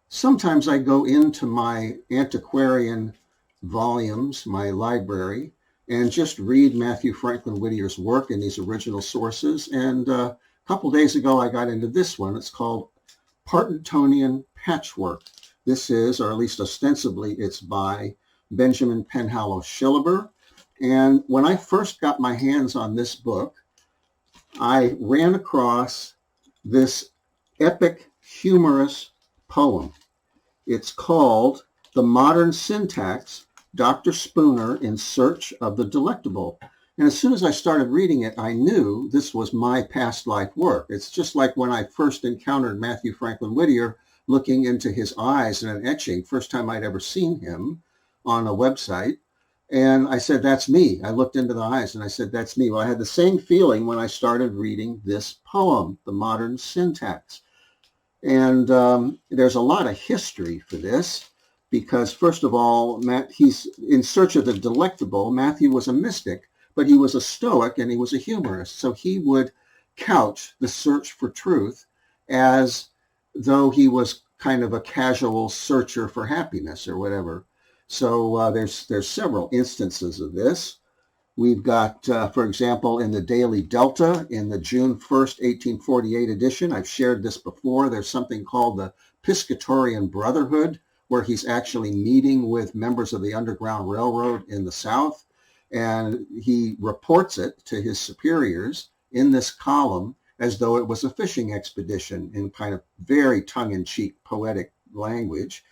Sometimes I go into my antiquarian volumes, my library, and just read Mathew Franklin Whittier's work in these original sources. And a couple days ago, I got into this one. It's called Partingtonian Patchwork. This is, or at least ostensibly, it's by Benjamin Penhallow Shillaber. And when I first got my hands on this book, I ran across this epic, humorous poem. It's called The Modern Syntax, Dr. Spooner in Search of the Delectable. And as soon as I started reading it, I knew this was my past life work. It's just like when I first encountered Mathew Franklin Whittier, looking into his eyes in an etching, first time I'd ever seen him on a website. And I said, that's me. I looked into the eyes and I said, that's me. Well, I had the same feeling when I started reading this poem, The Modern Syntax. And there's a lot of history for this because, first of all, he's in search of the delectable. Mathew was a mystic, but he was a stoic and he was a humorist. So he would couch the search for truth as though he was kind of a casual searcher for happiness or whatever. So there's several instances of this. We've got, for example, in the Daily Delta, in the June 1st, 1848 edition, I've shared this before, there's something called the Piscatorian Brotherhood, where he's actually meeting with members of the Underground Railroad in the South, and he reports it to his superiors in this column as though it was a fishing expedition in kind of very tongue-in-cheek poetic language.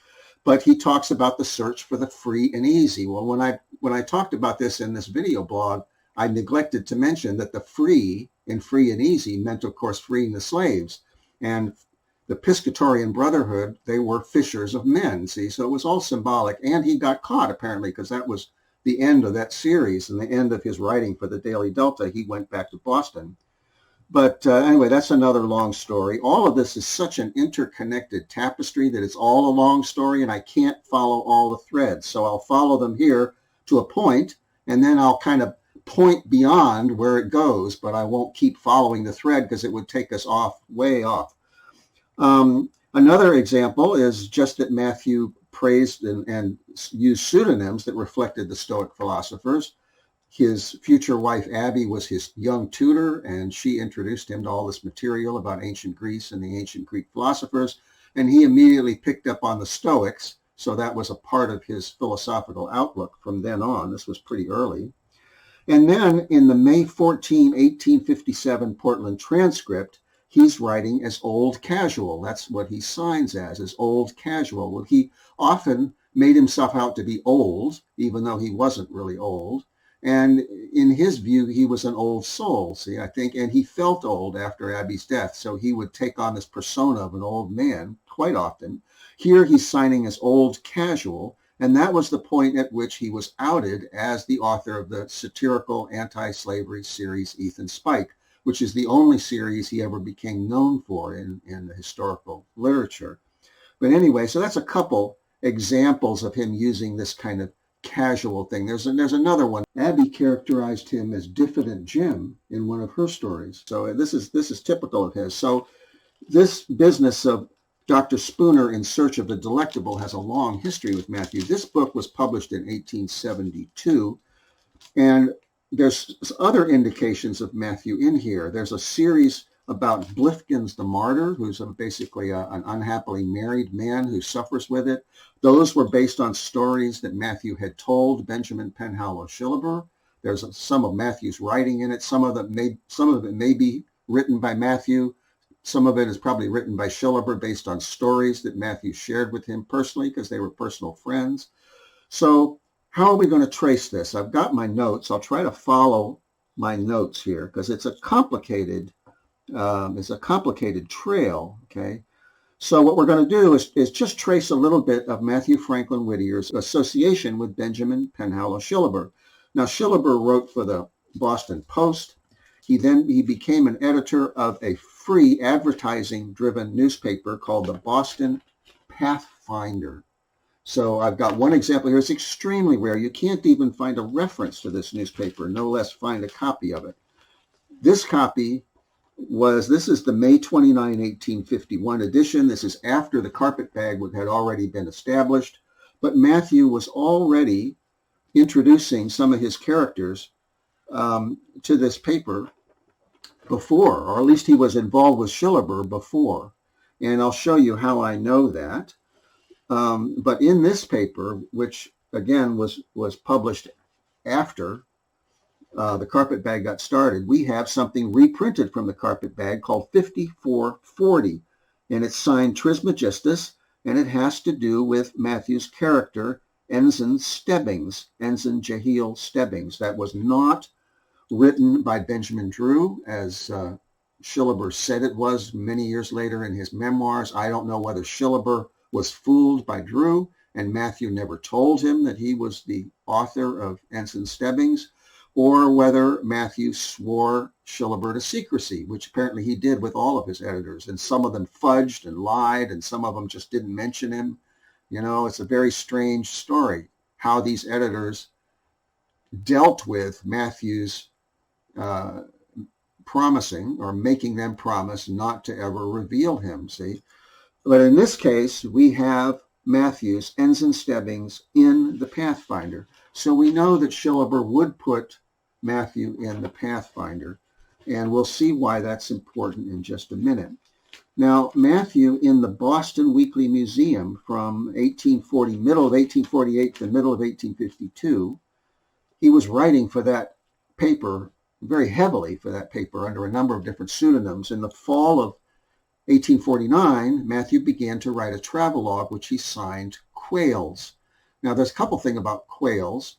But he talks about the search for the free and easy. Well, when I talked about this in this video blog, I neglected to mention that the free in free and easy meant, of course, freeing the slaves. And the Piscatorian Brotherhood, they were fishers of men, see? So it was all symbolic. And he got caught, apparently, because that was the end of that series and the end of his writing for the Daily Delta. He went back to Boston. But anyway, that's another long story. All of this is such an interconnected tapestry that it's all a long story, and I can't follow all the threads. So I'll follow them here to a point, and then I'll kind of point beyond where it goes, but I won't keep following the thread because it would take us off, way off. Another example is just that Mathew praised and used pseudonyms that reflected the Stoic philosophers. His future wife, Abby, was his young tutor, and she introduced him to all this material about ancient Greece and the ancient Greek philosophers, and he immediately picked up on the Stoics, so that was a part of his philosophical outlook from then on. This was pretty early. And then in the May 14, 1857 Portland transcript, he's writing as Old Casual. That's what he signs as Old Casual. Well, he often made himself out to be old, even though he wasn't really old. And in his view, he was an old soul, see, I think, and he felt old after Abby's death, so he would take on this persona of an old man quite often. Here he's signing as Old Casual, and that was the point at which he was outed as the author of the satirical anti-slavery series Ethan Spike, which is the only series he ever became known for in the historical literature. But anyway, so that's a couple examples of him using this kind of casual thing. There's another one. Abby characterized him as Diffident Jim in one of her stories. So this is typical of his. So this business of Dr. Spooner in Search of the Delectable has a long history with Mathew. This book was published in 1872, and there's other indications of Mathew in here. There's a series about Blifkins the Martyr, who's basically an unhappily married man who suffers with it. Those were based on stories that Mathew had told Benjamin Penhallow Shillaber. There's some of Mathew's writing in it. Some of it may be written by Mathew. Some of it is probably written by Shillaber based on stories that Mathew shared with him personally because they were personal friends. So how are we going to trace this? I've got my notes. I'll try to follow my notes here because it's a complicated trail, okay? So what we're going to do is just trace a little bit of Mathew Franklin Whittier's association with Benjamin Penhallow Shillaber. Now, Shillaber wrote for the Boston Post. He became an editor of a free advertising-driven newspaper called the Boston Pathfinder. So I've got one example here. It's extremely rare. You can't even find a reference to this newspaper, no less find a copy of it. This copy this is the May 29, 1851 edition. This is after the carpetbag had already been established, but Mathew was already introducing some of his characters to this paper before, or at least he was involved with Shillaber before. And I'll show you how I know that. But in this paper, which again was published after the carpetbag got started, we have something reprinted from the carpetbag called 5440, and it's signed Trismegistus, and it has to do with Mathew's character, Ensign Stebbings, Ensign Jehiel Stebbings. That was not written by Benjamin Drew, as Shillaber said it was many years later in his memoirs. I don't know whether Shillaber was fooled by Drew and Mathew never told him that he was the author of Ensign Stebbings, or whether Mathew swore Shillaber to secrecy, which apparently he did with all of his editors, and some of them fudged and lied, and some of them just didn't mention him. You know, it's a very strange story how these editors dealt with Mathew's promising or making them promise not to ever reveal him, see? But in this case, we have Mathew's Ensign Stebbings in the Pathfinder. So we know that Shillaber would put Mathew in the Pathfinder, and we'll see why that's important in just a minute. Now, Mathew in the Boston Weekly Museum from middle of 1848 to middle of 1852, he was writing for that paper, very heavily for that paper, under a number of different pseudonyms. In the fall of 1849, Mathew began to write a travelogue, which he signed Quails. Now, there's a couple things about Quails.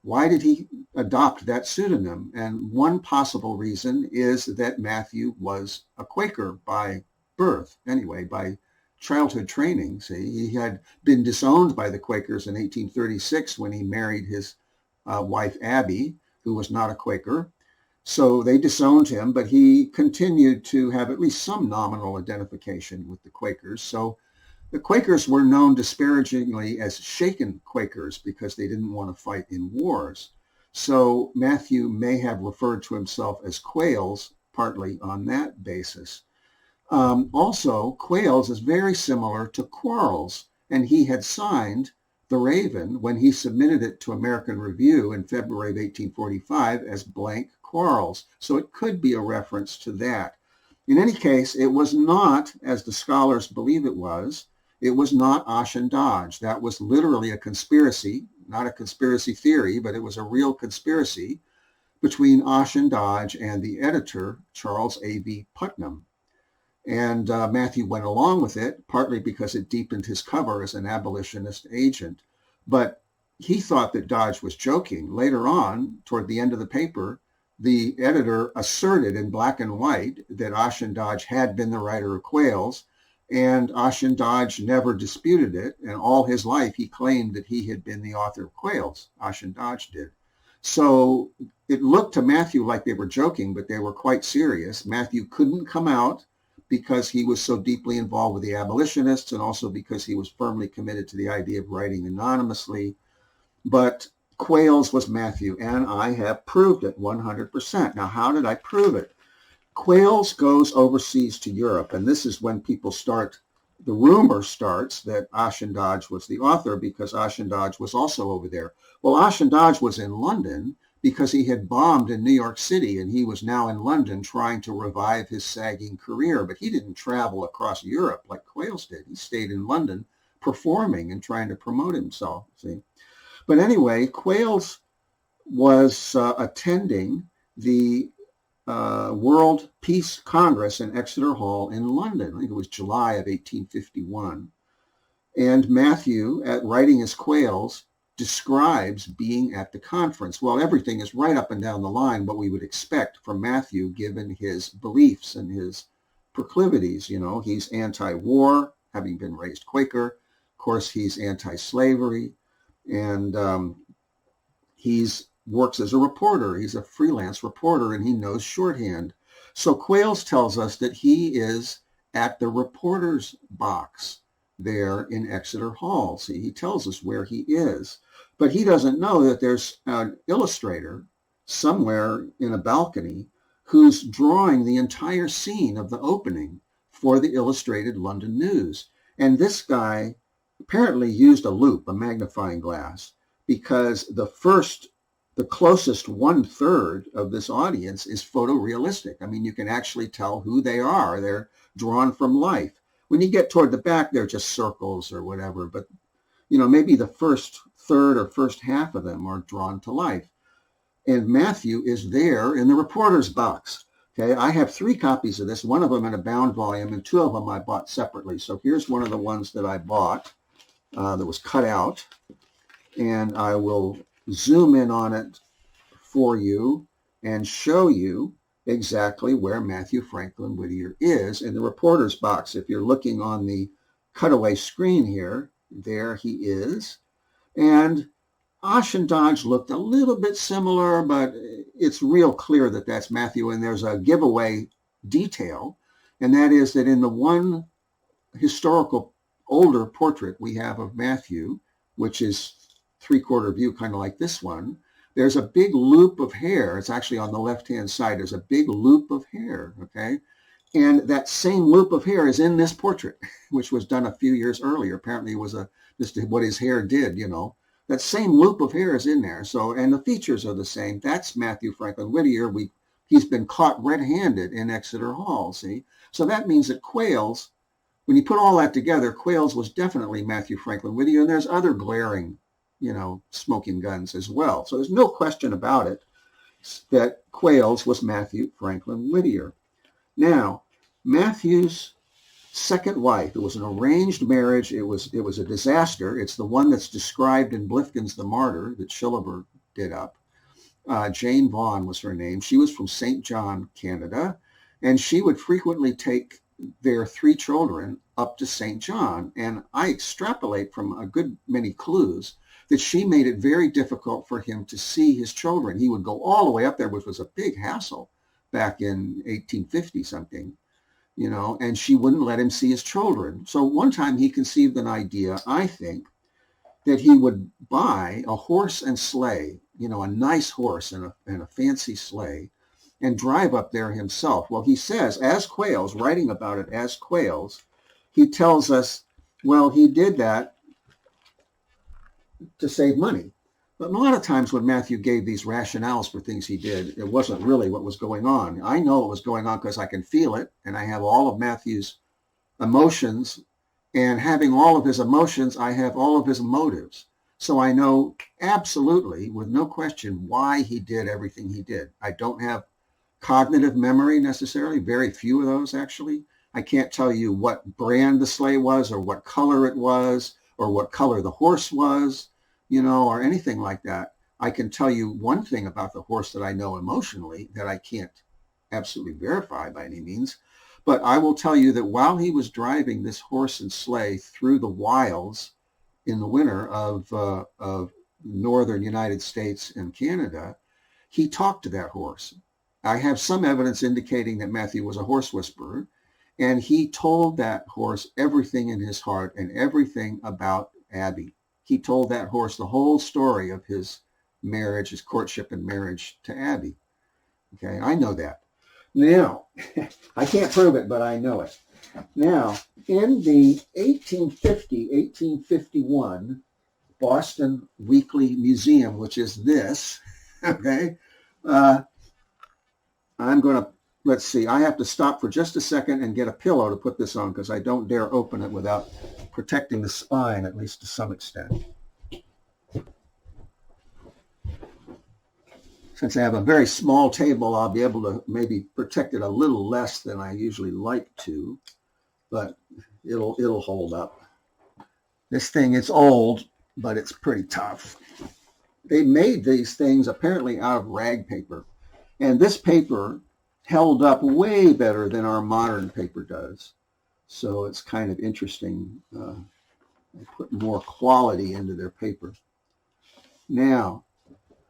Why did he adopt that pseudonym? And one possible reason is that Mathew was a Quaker by birth, anyway, by childhood training. See, he had been disowned by the Quakers in 1836 when he married his wife Abby, who was not a Quaker. So they disowned him, but he continued to have at least some nominal identification with the Quakers. So the Quakers were known disparagingly as shaken Quakers because they didn't want to fight in wars. So Mathew may have referred to himself as Quails, partly on that basis. Also, Quails is very similar to Quarles, and he had signed The Raven when he submitted it to American Review in February of 1845 as blank Quarles. So it could be a reference to that. In any case, it was not, as the scholars believe it was not Ashendaj. That was literally a conspiracy, not a conspiracy theory, but it was a real conspiracy between Ashendaj and the editor, Charles A.V. Putnam. And Mathew went along with it, partly because it deepened his cover as an abolitionist agent. But he thought that Dodge was joking. Later on, toward the end of the paper, the editor asserted in black and white that Ashendaj had been the writer of Quails, and Ashendaj never disputed it. And all his life, he claimed that he had been the author of Quails. Ashendaj did. So it looked to Mathew like they were joking, but they were quite serious. Mathew couldn't come out because he was so deeply involved with the abolitionists, and also because he was firmly committed to the idea of writing anonymously. But Quails was Mathew, and I have proved it 100%. Now, how did I prove it? Quails goes overseas to Europe, and this is when people start, the rumor starts that Ashendaj was the author because Ashendaj was also over there. Well, Ashendaj was in London because he had bombed in New York City, and he was now in London trying to revive his sagging career. But he didn't travel across Europe like Quails did. He stayed in London performing and trying to promote himself, see. But anyway, Quails was attending the World Peace Congress in Exeter Hall in London. I think it was July of 1851. And Mathew, at writing as Quails, describes being at the conference. Well, everything is right up and down the line what we would expect from Mathew given his beliefs and his proclivities. You know, he's anti-war, having been raised Quaker. Of course, he's anti-slavery, and he's works as a reporter. He's a freelance reporter, and he knows shorthand. So Quails tells us that he is at the reporter's box there in Exeter Hall. See, he tells us where he is, but he doesn't know that there's an illustrator somewhere in a balcony who's drawing the entire scene of the opening for the Illustrated London News. And this guy apparently used a loupe, a magnifying glass, because the closest 1/3 of this audience is photorealistic. I mean, you can actually tell who they are. They're drawn from life. When you get toward the back, they're just circles or whatever, but maybe the first third or first half of them are drawn to life. And Mathew is there in the reporter's box. Okay, I have 3 copies of this, one of them in a bound volume, and 2 of them I bought separately. So here's one of the ones that I bought that was cut out, and I will zoom in on it for you and show you exactly where Mathew Franklin Whittier is in the reporter's box. If you're looking on the cutaway screen here, there he is. And Osh and Dodge looked a little bit similar, but it's real clear that that's Mathew. And there's a giveaway detail, and that is that in the one historical older portrait we have of Mathew, which is 3/4 view, kind of like this one, there's a big loop of hair. It's actually on the left-hand side. There's a big loop of hair, okay? And that same loop of hair is in this portrait, which was done a few years earlier. Apparently it was just what his hair did, That same loop of hair is in there. So, and the features are the same. That's Mathew Franklin Whittier. He's been caught red-handed in Exeter Hall, see? So that means that Quails, when you put all that together, Quails was definitely Mathew Franklin Whittier, and there's other glaring, smoking guns as well. So there's no question about it that Quails was Mathew Franklin Whittier. Now, Mathew's second wife, it was an arranged marriage. It was a disaster. It's the one that's described in Blifkin's The Martyr that Shillaber did up. Jane Vaughan was her name. She was from St. John, Canada, and she would frequently take their 3 children up to St. John. And I extrapolate from a good many clues that she made it very difficult for him to see his children. He would go all the way up there, which was a big hassle back in 1850 something, and she wouldn't let him see his children. So one time he conceived an idea, I think, that he would buy a horse and sleigh, a nice horse and a fancy sleigh, and drive up there himself. Well, he says, as Quails, writing about it as Quails, he tells us, well, he did that to save money. But a lot of times when Mathew gave these rationales for things he did, it wasn't really what was going on. I know what was going on because I can feel it, and I have all of Mathew's emotions, and having all of his emotions, I have all of his motives. So I know absolutely, with no question, why he did everything he did. I don't have cognitive memory necessarily, very few of those actually. I can't tell you what brand the sleigh was, or what color it was, or what color the horse was, or anything like that. I can tell you one thing about the horse that I know emotionally that I can't absolutely verify by any means. But I will tell you that while he was driving this horse and sleigh through the wilds in the winter of northern United States and Canada, he talked to that horse. I have some evidence indicating that Mathew was a horse whisperer, and he told that horse everything in his heart and everything about Abby. He told that horse the whole story of his marriage, his courtship and marriage to Abby. Okay, I know that. Now, I can't prove it, but I know it. Now, in the 1850-1851 Boston Weekly Museum, which is this, okay, I'm going to, let's see, I have to stop for just a second and get a pillow to put this on because I don't dare open it without protecting the spine, at least to some extent. Since I have a very small table, I'll be able to maybe protect it a little less than I usually like to, but it'll hold up. This thing, it's old, but it's pretty tough. They made these things apparently out of rag paper, and this paper held up way better than our modern paper does. So it's kind of interesting. They put more quality into their paper. Now,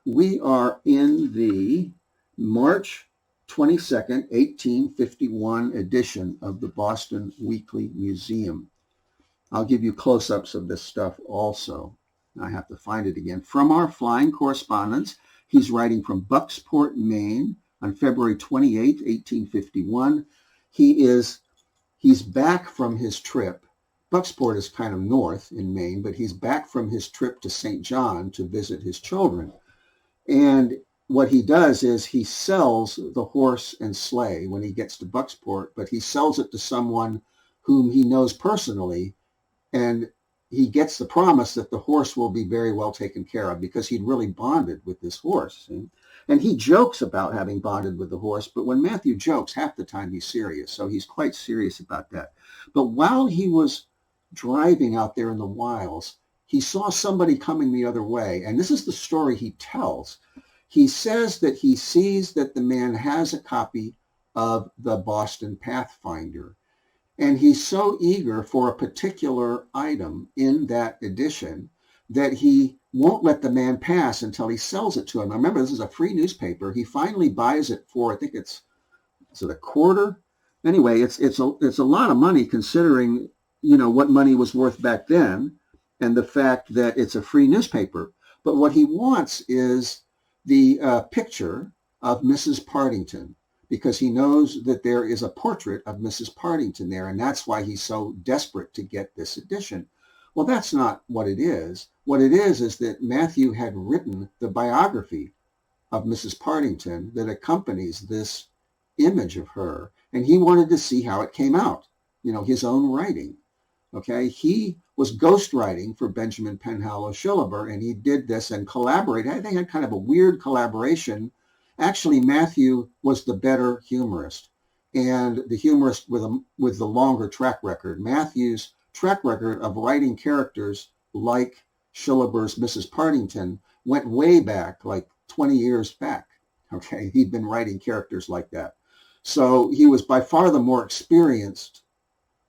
we are in the March 22nd, 1851 edition of the Boston Weekly Museum. I'll give you close-ups of this stuff also. I have to find it again. From our flying correspondence, he's writing from Bucksport, Maine, on February 28, 1851. He's back from his trip. Bucksport is kind of north in Maine, but he's back from his trip to St. John to visit his children. And what he does is he sells the horse and sleigh when he gets to Bucksport, but he sells it to someone whom he knows personally, and he gets the promise that the horse will be very well taken care of because he'd really bonded with this horse. See? And he jokes about having bonded with the horse, but when Matthew jokes, half the time he's serious. So he's quite serious about that. But while he was driving out there in the wilds, he saw somebody coming the other way. And this is the story he tells. He says that he sees that the man has a copy of the Boston Pathfinder. And he's so eager for a particular item in that edition that he won't let the man pass until he sells it to him. Now, remember, this is a free newspaper. He finally buys it for, I think is it a quarter? Anyway, it's a lot of money considering, what money was worth back then and the fact that it's a free newspaper. But what he wants is the picture of Mrs. Partington, because he knows that there is a portrait of Mrs. Partington there, and that's why he's so desperate to get this edition. Well, that's not what it is. What it is that Matthew had written the biography of Mrs. Partington that accompanies this image of her, and he wanted to see how it came out, his own writing. Okay, he was ghostwriting for Benjamin Penhallow Shillaber, and he did this and collaborated. They had kind of a weird collaboration. Actually, Matthew was the better humorist, and the humorist with the longer track record. Matthew's track record of writing characters like Shillaber's Mrs. Partington went way back, like 20 years back. Okay, he'd been writing characters like that. So he was by far the more experienced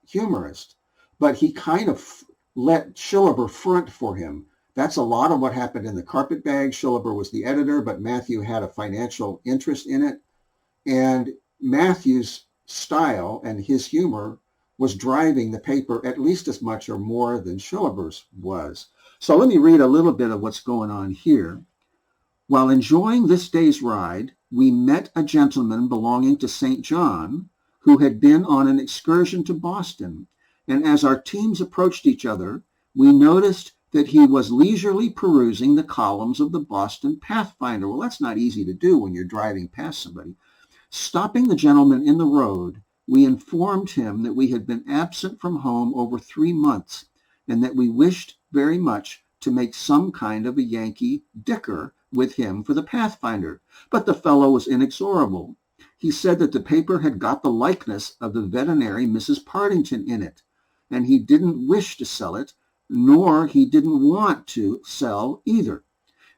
humorist, but he kind of let Shillaber front for him. That's a lot of what happened in the Carpetbag. Shillaber was the editor, but Matthew had a financial interest in it. And Matthew's style and his humor was driving the paper at least as much or more than Shillaber's was. So let me read a little bit of what's going on here. While enjoying this day's ride, we met a gentleman belonging to St. John who had been on an excursion to Boston. And as our teams approached each other, we noticed that he was leisurely perusing the columns of the Boston Pathfinder. Well, that's not easy to do when you're driving past somebody. Stopping the gentleman in the road, we informed him that we had been absent from home over 3 months and that we wished very much to make some kind of a Yankee dicker with him for the Pathfinder. But the fellow was inexorable. He said that the paper had got the likeness of the veterinary Mrs. Partington in it, and he didn't wish to sell it, nor he didn't want to sell either.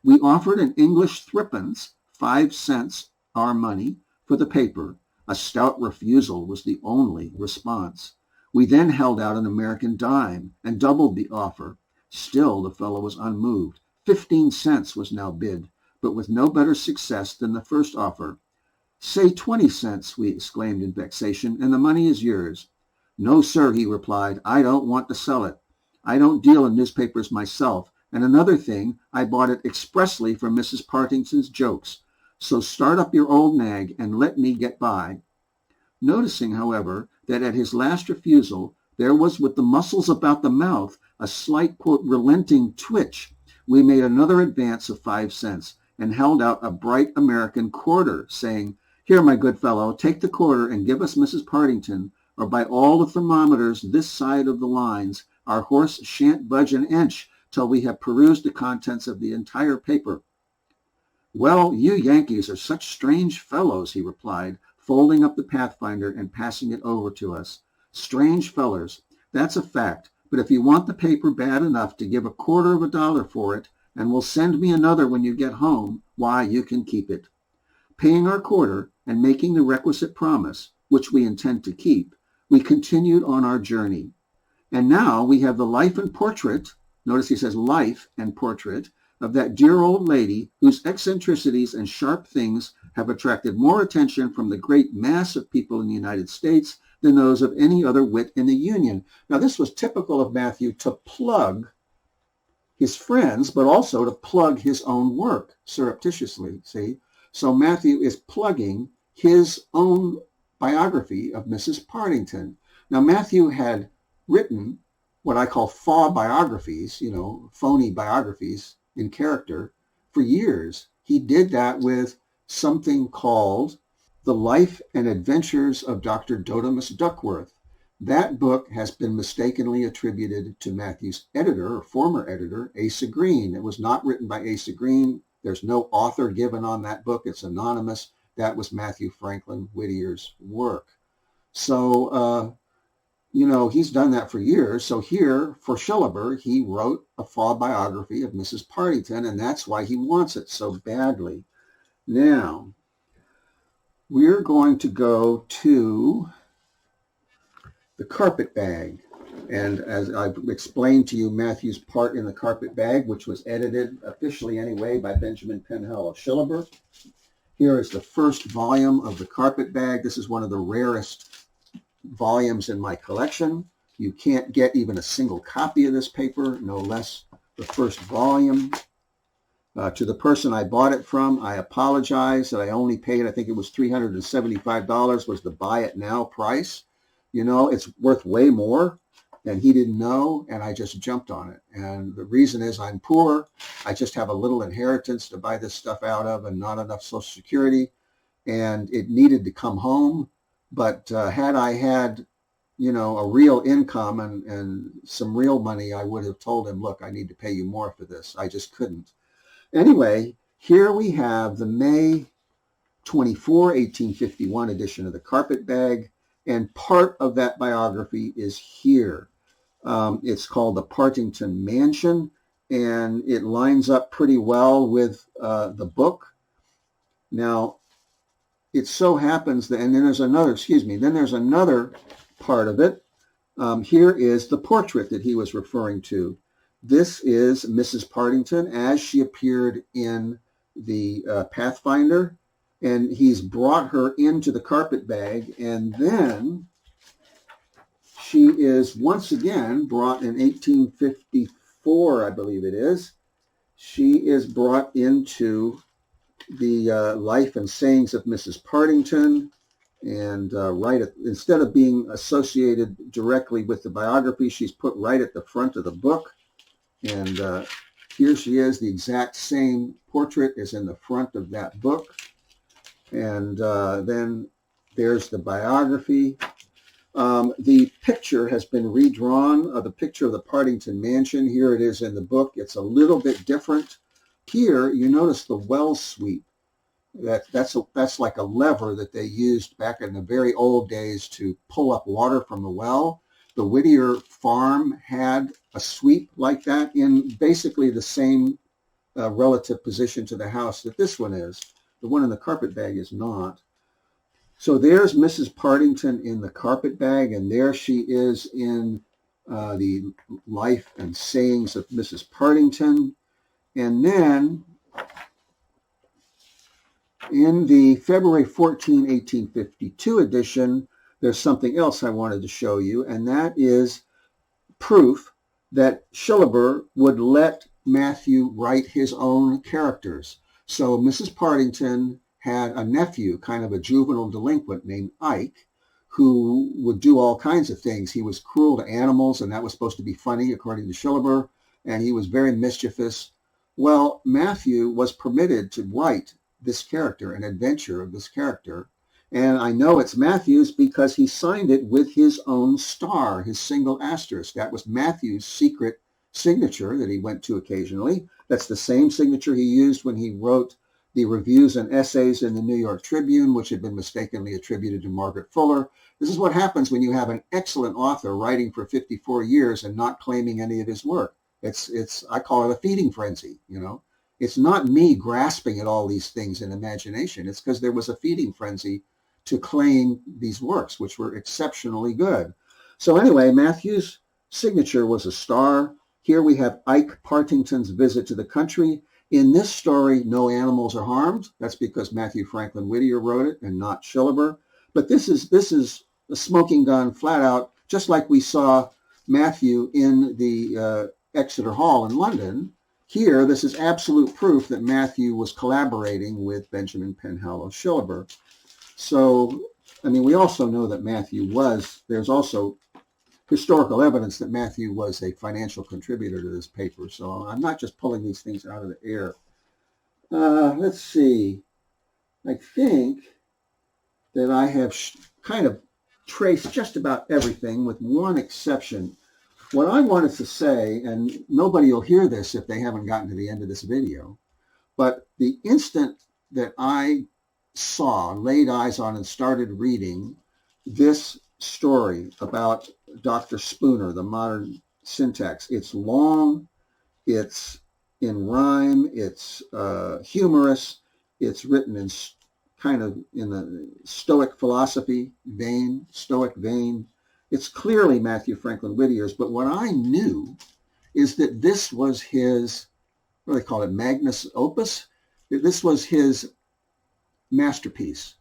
We offered an English threepence, 5 cents our money, for the paper. A stout refusal was the only response. We then held out an American dime and doubled the offer. Still the fellow was unmoved. 15 cents was now bid, but with no better success than the first offer. Say 20 cents, we exclaimed in vexation, and the money is yours. No, sir, he replied, I don't want to sell it. I don't deal in newspapers myself, and another thing, I bought it expressly for Mrs. Partington's jokes. So start up your old nag and let me get by. Noticing, however, that at his last refusal, there was with the muscles about the mouth a slight, quote, relenting twitch, we made another advance of 5 cents and held out a bright American quarter, saying, Here, my good fellow, take the quarter and give us Mrs. Partington, or by all the thermometers this side of the lines, our horse shan't budge an inch till we have perused the contents of the entire paper. Well, you Yankees are such strange fellows, he replied, folding up the Pathfinder and passing it over to us. Strange fellers, that's a fact, but if you want the paper bad enough to give $0.25 for it, and will send me another when you get home, why, you can keep it. Paying our quarter and making the requisite promise, which we intend to keep, we continued on our journey. And now we have the life and portrait, notice he says life and portrait, of that dear old lady whose eccentricities and sharp things have attracted more attention from the great mass of people in the United States than those of any other wit in the Union. Now, this was typical of Matthew to plug his friends, but also to plug his own work surreptitiously, see? So Matthew is plugging his own biography of Mrs. Partington. Now, Matthew had written what I call faux biographies, phony biographies in character for years. He did that with something called The Life and Adventures of Dr. Dodamus Duckworth. That book has been mistakenly attributed to Matthew's editor, or former editor, Asa Green. It was not written by Asa Green. There's no author given on that book. It's anonymous. That was Mathew Franklin Whittier's work. So, he's done that for years. So here, for Shillaber, he wrote a faux biography of Mrs. Partington, and that's why he wants it so badly. Now, we're going to go to the carpet bag. And as I've explained to you, Matthew's part in the carpet bag, which was edited officially anyway by Benjamin Penhallow Shillaber. Here is the first volume of the carpet bag. This is one of the rarest volumes in my collection. You can't get even a single copy of this paper, no less the first volume. To the person I bought it from, I apologize that I only paid, I think it was $375 was the buy it now price. It's worth way more, and he didn't know, and I just jumped on it. And the reason is I'm poor. I just have a little inheritance to buy this stuff out of and not enough Social Security, and it needed to come home. But had I had, a real income and some real money, I would have told him, look, I need to pay you more for this. I just couldn't. Anyway, here we have the May 24, 1851 edition of the carpet bag. And part of that biography is here. It's called the Partington Mansion, and it lines up pretty well with the book. Now, it so happens that, and then there's another part of it. Here is the portrait that he was referring to. This is Mrs. Partington as she appeared in the Pathfinder. And he's brought her into the carpet bag, and then she is once again brought in 1854, I believe it is. She is brought into the Life and Sayings of Mrs. Partington, and instead of being associated directly with the biography, she's put right at the front of the book. And here she is, the exact same portrait is in the front of that book. And then there's the biography. The picture has been redrawn of the picture of the Partington Mansion. Here it is in the book. It's a little bit different. Here, you notice the well sweep. That's like a lever that they used back in the very old days to pull up water from the well. The Whittier farm had a sweep like that in basically the same relative position to the house that this one is. The one in the carpet bag is not. So there's Mrs. Partington in the carpet bag, and there she is in the Life and Sayings of Mrs. Partington. And then in the February 14, 1852 edition, there's something else I wanted to show you, and that is proof that Shillaber would let Matthew write his own characters. So Mrs. Partington had a nephew, kind of a juvenile delinquent named Ike, who would do all kinds of things. He was cruel to animals, and that was supposed to be funny, according to Shillaber, and he was very mischievous. Well, Matthew was permitted to write this character, an adventure of this character, and I know it's Matthew's because he signed it with his own star, his single asterisk. That was Matthew's secret signature that he went to occasionally. That's the same signature he used when he wrote the reviews and essays in the New York Tribune, which had been mistakenly attributed to Margaret Fuller. This is what happens when you have an excellent author writing for 54 years and not claiming any of his work. I call it a feeding frenzy, It's not me grasping at all these things in imagination. It's because there was a feeding frenzy to claim these works, which were exceptionally good. So anyway, Matthew's signature was a star. Here we have Ike Partington's visit to the country. In this story, no animals are harmed. That's because Mathew Franklin Whittier wrote it and not Shillaber. But this is a smoking gun flat out, just like we saw Matthew in the Exeter Hall in London. here, this is absolute proof that Matthew was collaborating with Benjamin Penhallow Shillaber. So, I mean, we also know that there's also historical evidence that Matthew was a financial contributor to this paper. So I'm not just pulling these things out of the air. Let's see. I think that I have kind of traced just about everything with one exception. What I wanted to say, and nobody will hear this if they haven't gotten to the end of this video, but the instant that I laid eyes on and started reading this story about Dr. Spooner, the modern syntax, it's long, it's in rhyme, it's humorous, it's written in kind of in the Stoic philosophy vein, Stoic vein. It's clearly Mathew Franklin Whittier's, but what I knew is that this was his, what do they call it, magnus opus? This was his masterpiece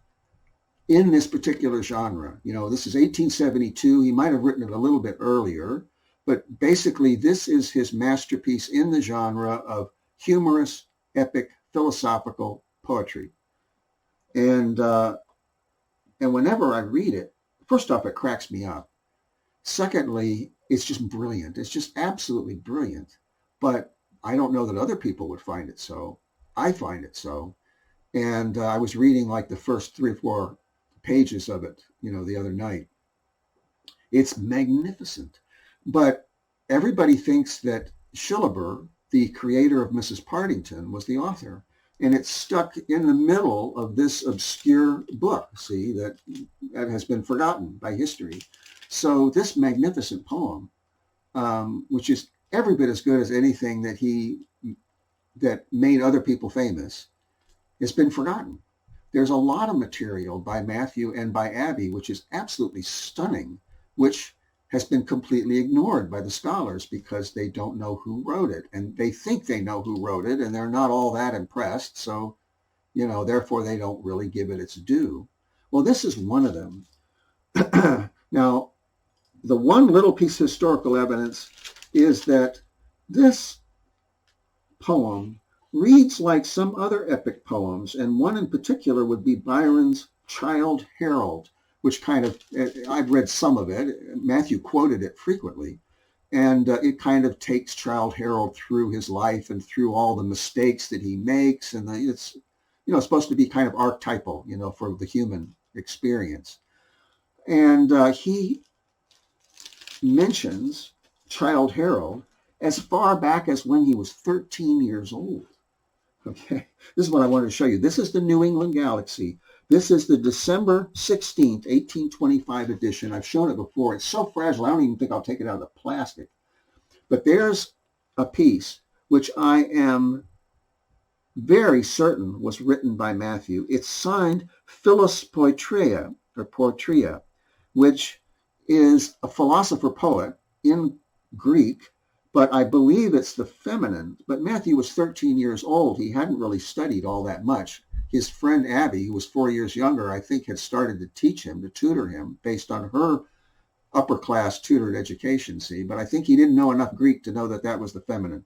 in this particular genre. You know, this is 1872. He might have written it a little bit earlier, but basically this is his masterpiece in the genre of humorous, epic, philosophical poetry. And whenever I read it, first off, it cracks me up. Secondly, it's just brilliant. It's just absolutely brilliant. But I don't know that other people would find it so. I find it so. And I was reading like the first 3 or 4 pages of it, you know, the other night. It's magnificent. But everybody thinks that Shillaber, the creator of Mrs. Partington, was the author. And it's stuck in the middle of this obscure book, see, that has been forgotten by history. So this magnificent poem, which is every bit as good as anything that made other people famous, has been forgotten. There's a lot of material by Matthew and by Abby, which is absolutely stunning, which has been completely ignored by the scholars because they don't know who wrote it. And they think they know who wrote it, and they're not all that impressed. So, you know, therefore they don't really give it its due. Well, this is one of them. Now, the one little piece of historical evidence is that this poem reads like some other epic poems, and one in particular would be Byron's Childe Harold, which kind of, I've read some of it. Matthew quoted it frequently, and it kind of takes Childe Harold through his life and through all the mistakes that he makes, and it's, you know, supposed to be kind of archetypal, you know, for the human experience. And he mentions Childe Harold as far back as when he was 13 years old. Okay, this is what I wanted to show you. This is the New England Galaxy. This is the December 16th, 1825 edition. I've shown it before. It's so fragile, I don't even think I'll take it out of the plastic. But there's a piece which I am very certain was written by Matthew. It's signed Philos Poetria, or Poetria, which is a philosopher poet in Greek, but I believe it's the feminine. But Matthew was 13 years old. He hadn't really studied all that much. His friend Abby, who was 4 years younger, I think had started to teach him, to tutor him, based on her upper-class tutored education, see? But I think he didn't know enough Greek to know that that was the feminine.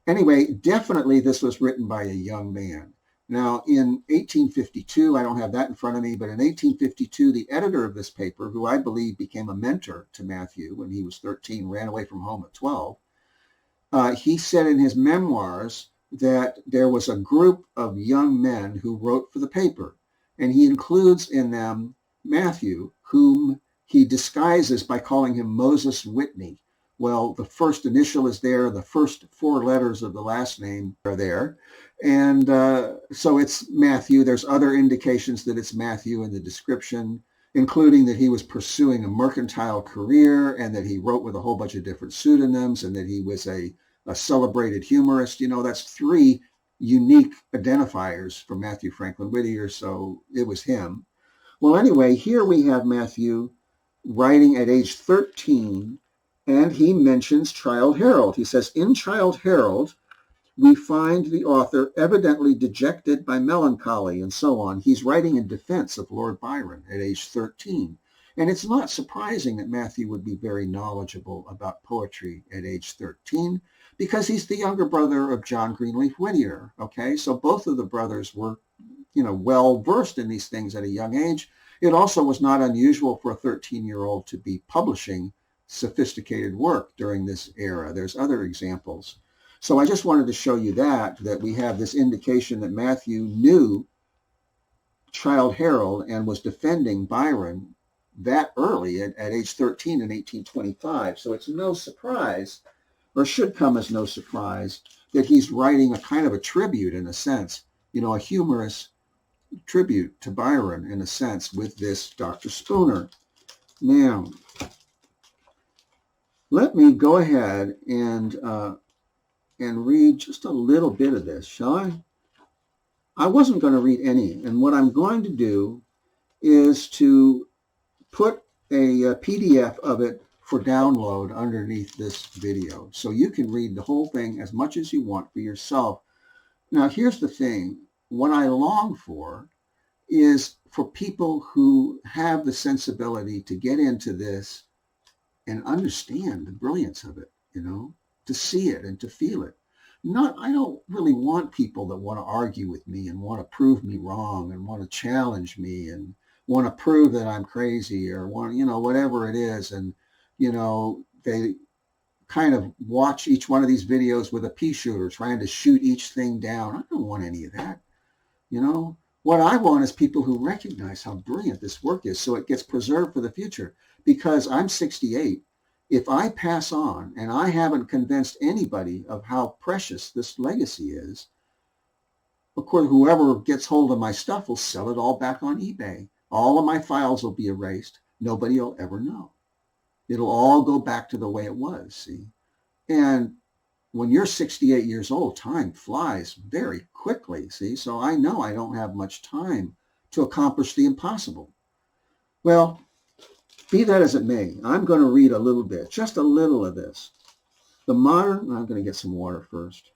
Anyway, definitely this was written by a young man. Now, in 1852, I don't have that in front of me, but in 1852, the editor of this paper, who I believe became a mentor to Matthew when he was 13, ran away from home at 12, he said in his memoirs that there was a group of young men who wrote for the paper, and he includes in them Matthew, whom he disguises by calling him Moses Whitney. Well, the first initial is there, the first 4 letters of the last name are there, and so it's Matthew. There's other indications that it's Matthew in the description, including that he was pursuing a mercantile career and that he wrote with a whole bunch of different pseudonyms and that he was a celebrated humorist. You know, that's 3 unique identifiers for Mathew Franklin Whittier, so it was him. Well, anyway, here we have Matthew writing at age 13, and he mentions Childe Harold. He says, in Childe Harold, we find the author evidently dejected by melancholy, and so on. He's writing in defense of Lord Byron at age 13. And it's not surprising that Matthew would be very knowledgeable about poetry at age 13 because he's the younger brother of John Greenleaf Whittier. Okay, so both of the brothers were, well versed in these things at a young age. It also was not unusual for a 13-year-old to be publishing sophisticated work during this era. There's other examples. So I just wanted to show you that we have this indication that Matthew knew Childe Harold and was defending Byron that early at age 13 in 1825. So it's no surprise, or should come as no surprise, that he's writing a kind of a tribute in a sense, a humorous tribute to Byron in a sense with this Dr. Spooner. Now, let me go ahead and read just a little bit of this, shall I? I wasn't going to read any, and what I'm going to do is to put a PDF of it for download underneath this video, so you can read the whole thing as much as you want for yourself. Now, here's the thing. What I long for is for people who have the sensibility to get into this and understand the brilliance of it, to see it and to feel it. I don't really want people that want to argue with me and want to prove me wrong and want to challenge me and want to prove that I'm crazy or want, whatever it is. And, they kind of watch each one of these videos with a pea shooter trying to shoot each thing down. I don't want any of that. What I want is people who recognize how brilliant this work is so it gets preserved for the future. Because I'm 68, if I pass on and I haven't convinced anybody of how precious this legacy is, of course, whoever gets hold of my stuff will sell it all back on eBay. All of my files will be erased. Nobody will ever know. It'll all go back to the way it was, see? And when you're 68 years old, time flies very quickly, see? So I know I don't have much time to accomplish the impossible. Well, be that as it may, I'm going to read a little bit, just a little of this. I'm going to get some water first.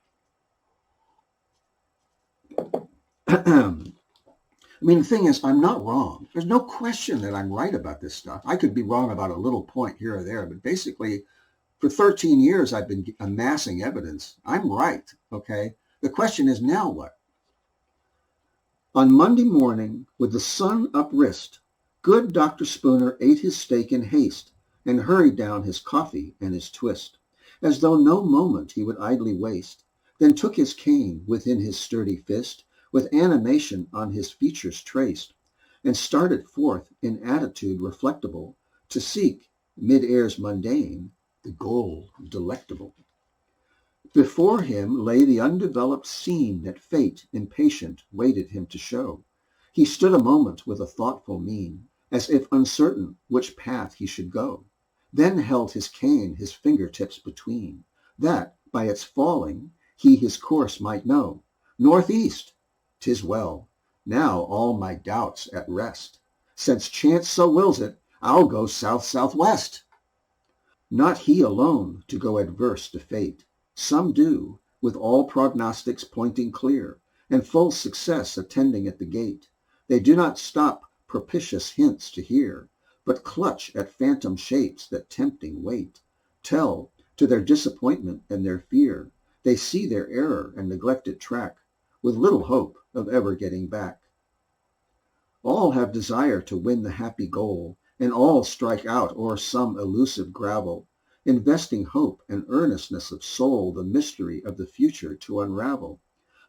The thing is, I'm not wrong. There's no question that I'm right about this stuff. I could be wrong about a little point here or there, but basically, for 13 years, I've been amassing evidence. I'm right, okay? The question is, now what? On Monday morning, with the sun uprist, good Dr. Spooner ate his steak in haste and hurried down his coffee and his twist, as though no moment he would idly waste, then took his cane within his sturdy fist, with animation on his features traced, and started forth in attitude reflectable, to seek, mid-airs mundane, the goal delectable. Before him lay the undeveloped scene that fate, impatient, waited him to show. He stood a moment with a thoughtful mien, as if uncertain which path he should go, then held his cane his fingertips between, that, by its falling, he his course might know. Northeast, 'tis well, now all my doubts at rest. Since chance so wills it, I'll go south-southwest. Not he alone to go adverse to fate. Some do, with all prognostics pointing clear, and full success attending at the gate. They do not stop propitious hints to hear, but clutch at phantom shapes that tempting wait, till, to their disappointment and their fear, they see their error and neglected track, with little hope of ever getting back. All have desire to win the happy goal, and all strike out o'er some elusive gravel, investing hope and earnestness of soul the mystery of the future to unravel,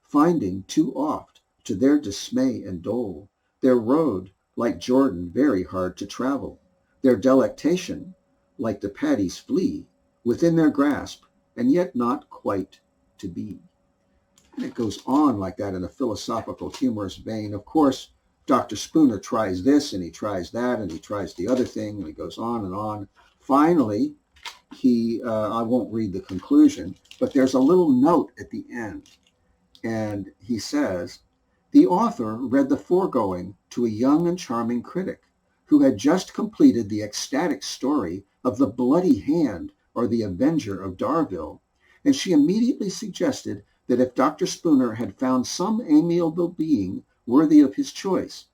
finding too oft, to their dismay and dole, their road, like Jordan, very hard to travel, their delectation, like the paddy's flea, within their grasp, and yet not quite to be. And it goes on like that in a philosophical, humorous vein. Of course, Dr. Spooner tries this, and he tries that, and he tries the other thing, and he goes on and on. Finally, I won't read the conclusion, but there's a little note at the end. And he says, the author read the foregoing to a young and charming critic who had just completed the ecstatic story of the Bloody Hand, or the Avenger of Darville, and she immediately suggested that if Dr. Spooner had found some amiable being worthy of his choice,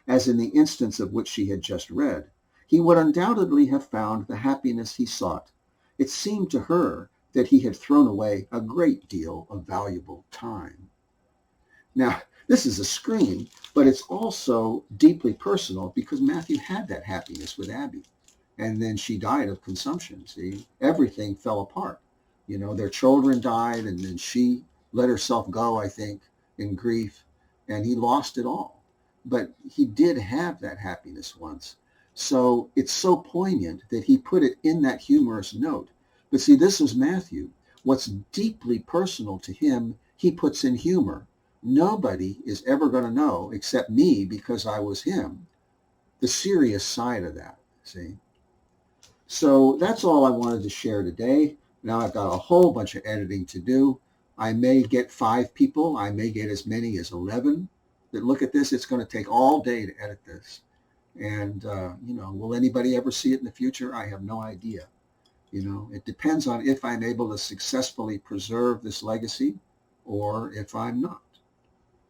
as in the instance of which she had just read, he would undoubtedly have found the happiness he sought. It seemed to her that he had thrown away a great deal of valuable time. Now, this is a scream, but it's also deeply personal because Matthew had that happiness with Abby. And then she died of consumption. See, everything fell apart. You know, their children died, and then she let herself go, I think, in grief, and he lost it all. But he did have that happiness once. So it's so poignant that he put it in that humorous note. But see, this is Matthew. What's deeply personal to him, he puts in humor. Nobody is ever going to know, except me, because I was him, the serious side of that, see? So that's all I wanted to share today. Now I've got a whole bunch of editing to do. I may get 5 people. I may get as many as 11 that look at this. It's going to take all day to edit this. And, will anybody ever see it in the future? I have no idea. It depends on if I'm able to successfully preserve this legacy or if I'm not.